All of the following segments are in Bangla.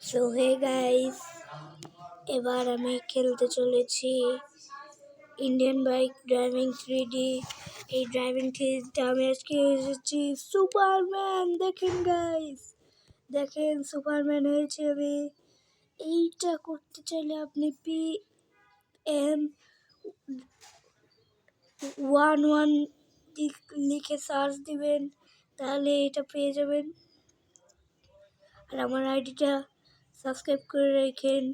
সো হে গাইস, এবার আমি খেলতে চলেছি ইন্ডিয়ান বাইক ড্রাইভিং 3D। এই ড্রাইভিং 3D আমি আজকে এসেছি সুপারম্যান। দেখেন গাইস, দেখেন সুপারম্যান হয়েছে আমি। এইটা করতে চাইলে আপনি PM11 লিখে সার্চ দিবেন, তাহলে এটা পেয়ে যাবেন। আর আমার আইডিটা সাবস্ক্রাইব করে রাখেন।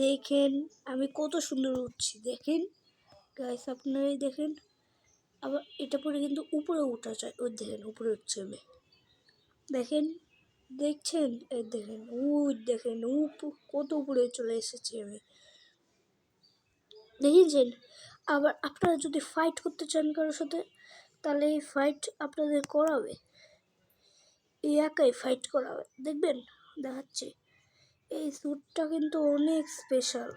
দেখেন আমি কত সুন্দর উঠছি, দেখেন গাইস, আপনারাই দেখেন। আবার এটা পরে কিন্তু উপরে উঠা যায়, ওই দেখেন উপরে উঠছে আমি, দেখেন, দেখছেন? এই দেখেন, ওই দেখেন কত উপরে চলে এসেছি আমি, দেখেছেন? আবার আপনারা যদি ফাইট করতে চান কারোর সাথে, তাহলে এই ফাইট আপনাদের করাবে, এই একাই ফাইট করাবে, দেখবেন, দেখাচ্ছি। এই স্যুটটা কিন্তু অনেক স্পেশাল।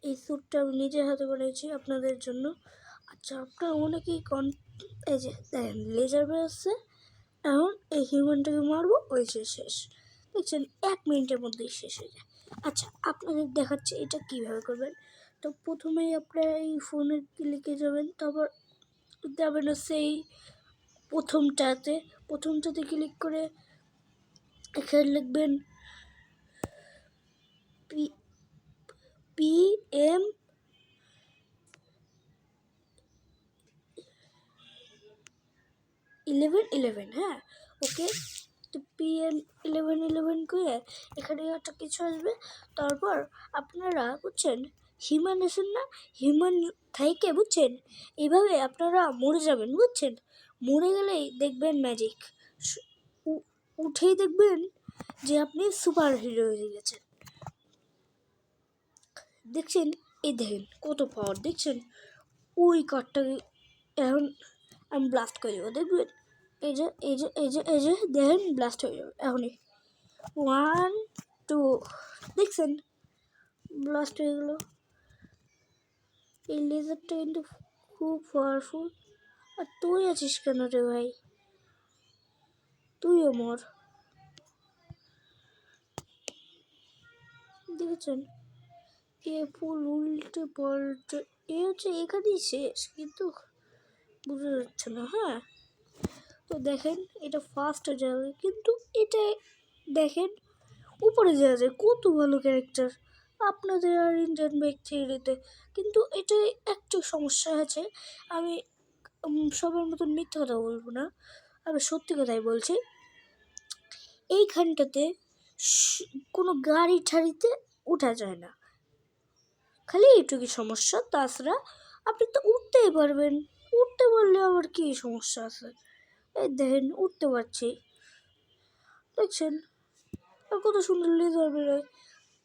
এই স্যুটটা আমি নিজের হাতে বানিয়েছি আপনাদের জন্য। আচ্ছা, আপনারা অনেকেই এই যে দেখেন লেজার বেরোচ্ছে, এখন এই হিউম্যানটাকে মারবো, ওই শেষ। দেখছেন, 1 মিনিটের মধ্যেই শেষ হয়ে যায়। আচ্ছা, আপনাদের দেখাচ্ছি এটা কীভাবে করবেন। তো প্রথমেই আপনারা এই ফোনের ক্লিকে যাবেন, তারপর যাবেন সেই প্রথমটাতে ক্লিক করে এখানে লিখবেন PM1111। হ্যাঁ, ওকে। তো PM1111 করে এখানে একটা কিছু আসবে। তারপর আপনারা বুঝছেন, হিউম্যান আছেন না, হিউম্যান থেকে বুঝছেন, এইভাবে আপনারা মরে যাবেন, বুঝছেন? মরে গেলেই দেখবেন ম্যাজিক, উঠেই দেখবেন যে আপনি সুপার হিরো হয়ে গেছেন। দেখছেন, এই দেখেন কত পাওয়ার, দেখছেন? ওই কারটাকে এখন আমি ব্লাস্ট করে দেবো, দেখবেন? এই যে দেখেন, ব্লাস্ট হয়ে যাবে এখনই। 1 2, দেখছেন ব্লাস্ট হয়ে গেল। এই লেজারটা কিন্তু খুব পাওয়ারফুল। আর তুই আছিস কেন রে ভাই? তুইও মর। দেখেছেন, এ ফুল উল্টে পাল্টে, এ হচ্ছে এখানেই শেষ, কিন্তু বুঝা যাচ্ছে না। হ্যাঁ, তো দেখেন এটা ফার্স্ট যাবে, কিন্তু এটা দেখেন উপরে যাওয়া যায়, কত ভালো ক্যারেক্টার আপনাদের আর ইন্ডিয়ান বাইক থ্রিডিতে। কিন্তু এটা একটু সমস্যা আছে, আমি সবার মতন মিথ্যা কথা বলবো না, আমি সত্যি কথাই বলছি। এইখানটাতে কোনো গাড়ি ঠাড়িতে ওঠা যায় না, খালি এইটুকুই সমস্যা। তাছাড়া আপনি তো উঠতেই পারবেন, উঠতে পারলে আবার কী সমস্যা আছে? এই দেখেন উঠতে পারছি, দেখছেন? আর কত সুন্দর লেজার বেরোয়,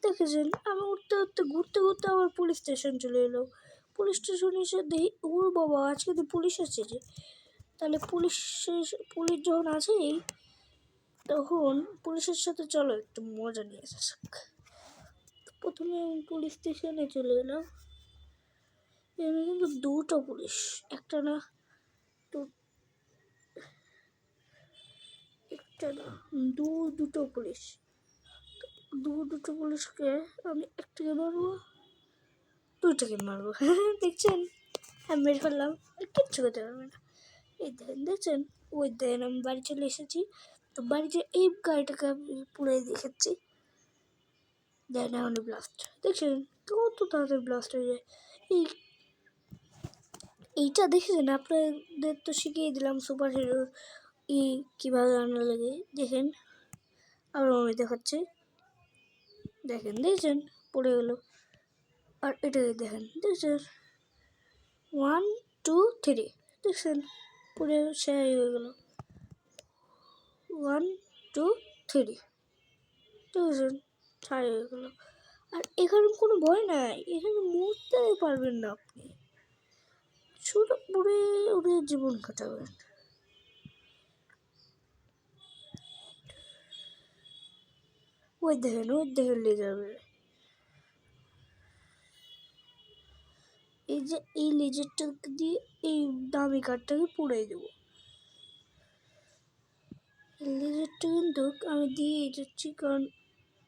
দেখেছেন? আমি উঠতে ঘুরতে আবার পুলিশ স্টেশন চলে এলো। পুলিশ স্টেশন এসে দেখি, ও বাবা, আজকে তো পুলিশ এসেছে যে। তাহলে পুলিশ যখন আছেই, তখন পুলিশের সাথে চলো একটু মজা নিয়ে আসা যাক। প্রথমে আমি পুলিশ স্টেশনে চলে এলাম। এখানে কিন্তু 2টো পুলিশ, একটা না, দুটো পুলিশ। দুটো পুলিশকে আমি একটাকে মারবো, 2টাকে মারবো। দেখছেন, আমি মেরে ফেললাম, কিচ্ছু করতে পারবে না। এই দেখছেন, ওই দেখেন আমি বাড়ি চলে এসেছি। তো বাড়িতে এই গাড়িটাকে আমি পুড়ে দেখাচ্ছি, দেখেন এখন ব্লাস্ট, দেখছেন কত তাড়াতাড়ি ব্লাস্ট হয়ে যায়। এইটা দেখেছেন, আপনাদের তো শিখিয়ে দিলাম সুপার হিরো কীভাবে আনা লাগে। দেখেন আবার আমি দেখাচ্ছি, দেখছেন পড়ে গেল। আর এটাকে দেখেন, দেখছেন 1 2 3, দেখছেন পুরো শেষ হয়ে গেল। 1 2 3, দেখছেন ছাড় হয়ে গেল। আর এখানে কোনো ভয় নাই, এখানে মরতে পারবেন না আপনি, শুধু উড়ে জীবন কাটাবেন। ওই দেখেন লেজার বেরোয়। এই যে এই লেজারটা দিয়ে এই দামি কাঠটাকে পুড়িয়ে দেবো, লেজারটা কিন্তু আমি দিয়েই যাচ্ছি, কারণ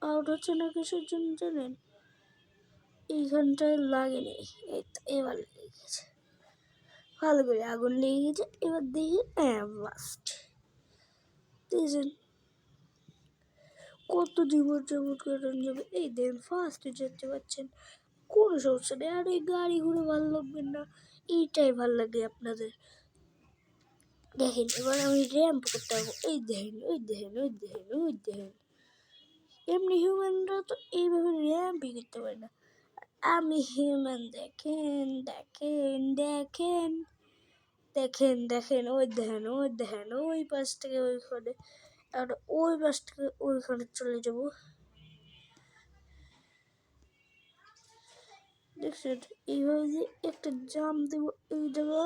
আউট হচ্ছে না কিসের জন্য জানেন? এইখানটায় লাগেনি, এই তো এবার লেগে গেছে, ভালো করে আগুন লেগে গেছে। এবার দেখি বাস্ট, দেখছেন কত জীবন যেমন কারণ যাবে। এই দেন ফার্স্টে যেতে পারছেন, কোনো সমস্যা নেই। আর এই গাড়ি ঘুরে ভালো লাগবেন না, এইটাই ভালো লাগে আপনাদের। দেখেন এবার আমি র্যাম্প করতে পারবো, এই দেখেন ওই দেখেন ওই দেখেন ওই দেখেন। এমনি হিউম্যানরা তো এইভাবে র্যাম্পই করতে পারে না, আমি হিউম্যান। দেখেন দেখেন দেখেন দেখেন দেখেন ওই দেখেন ওই দেখেন, ওই পাশ থেকে ওইখানে, আর ওই পাশ থেকে ওইখানে চলে যাব। দেখছেন এইভাবে যে একটা জাম দেবো এই জায়গা,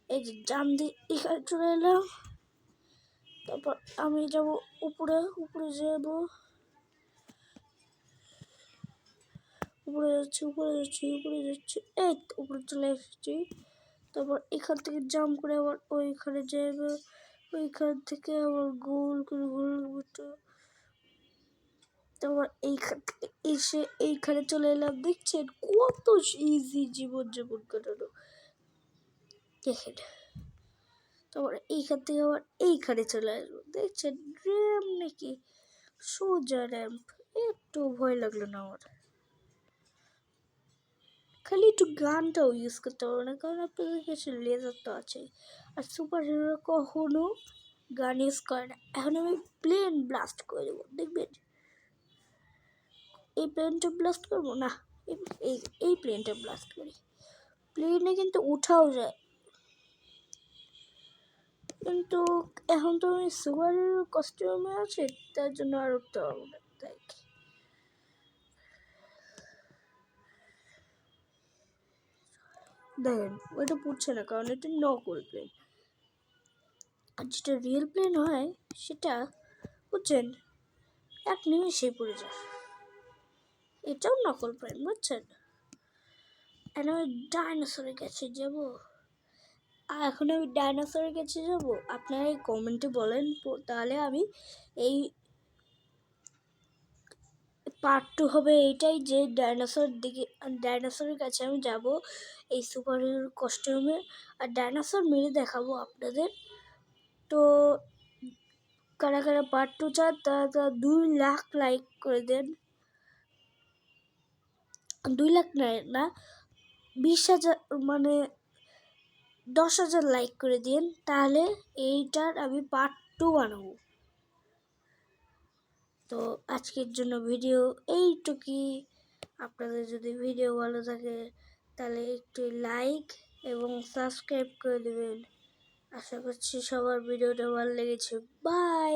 এই যে জাম দিয়ে এখানে চলে এলাম। তারপর আমি যাব উপরে, উপরে যাব, উপরে যাচ্ছি উপরে যাচ্ছি উপরে যাচ্ছি, এই উপরে চলে এসেছি। তারপর এখান থেকে জাম্প করে আবার ওইখানে যাবে, ওইখান থেকে আবার গোল করে গোল করতে। তারপর এইখান থেকে এসে এইখানে চলে এলাম। দেখছেন কত ইজি জীবনযাপন কাটানো, দেখেন। তারপর এইখান থেকে আবার এইখানে চলে আসবো। দেখছেন র্যাম্প নাকি, সোজা র্যাম্প, একটু ভয় লাগলো না আমার। খালি একটু গানটাও ইউজ করতে পারবো না, কারণ আপনাদের কাছে লেজার তো আছেই। আর সুপার হিরো কখনো গান ইউজ করে না। এখন আমি প্লেন ব্লাস্ট করে দেবো, দেখবেন। এই প্লেনটা ব্লাস্ট করবো না, এই এই প্লেনটা ব্লাস্ট করি। প্লেনে কিন্তু উঠাও যায়, কিন্তু এখন তো আমি সুপার হিরো কস্টিউমে আছি, তার জন্য আর উঠতে পারবো না। তাই দেখেন ওইটা পুড়ছে না, কারণ এটা নকল প্লেন। আর যেটা রিয়েল প্লেন হয় সেটা বুঝছেন এক নিমেষেই পড়ে যায়, এটাও নকল প্লেন বুঝছেন। এখন আমি ডাইনোসরের কাছে যাব, আর এখন আমি ডাইনোসরের কাছে যাব। আপনারা এই কমেন্টে বলেন, তাহলে আমি এই পার্ট 2 হবে এইটাই, যে ডাইনোসরের কাছে আমি যাব এই সুপার হিরোর কস্টিউমে, আর ডাইনোসর মেরে দেখাবো আপনাদের। তো কারা কারা পার্ট 2 চান তারা 2 লাখ লাইক করে দেন, 2 লাখ না 20,000 মানে 10,000 লাইক করে দিন, তাহলে এইটার আমি পার্ট 2 বানাবো। তো আজকের জন্য ভিডিও এইটুকুই। আপনাদের যদি ভিডিও ভালো থাকে তাহলে একটু লাইক এবং সাবস্ক্রাইব করে দেবেন। আশা করছি সবার ভিডিওটা ভালো লেগেছে। বাই।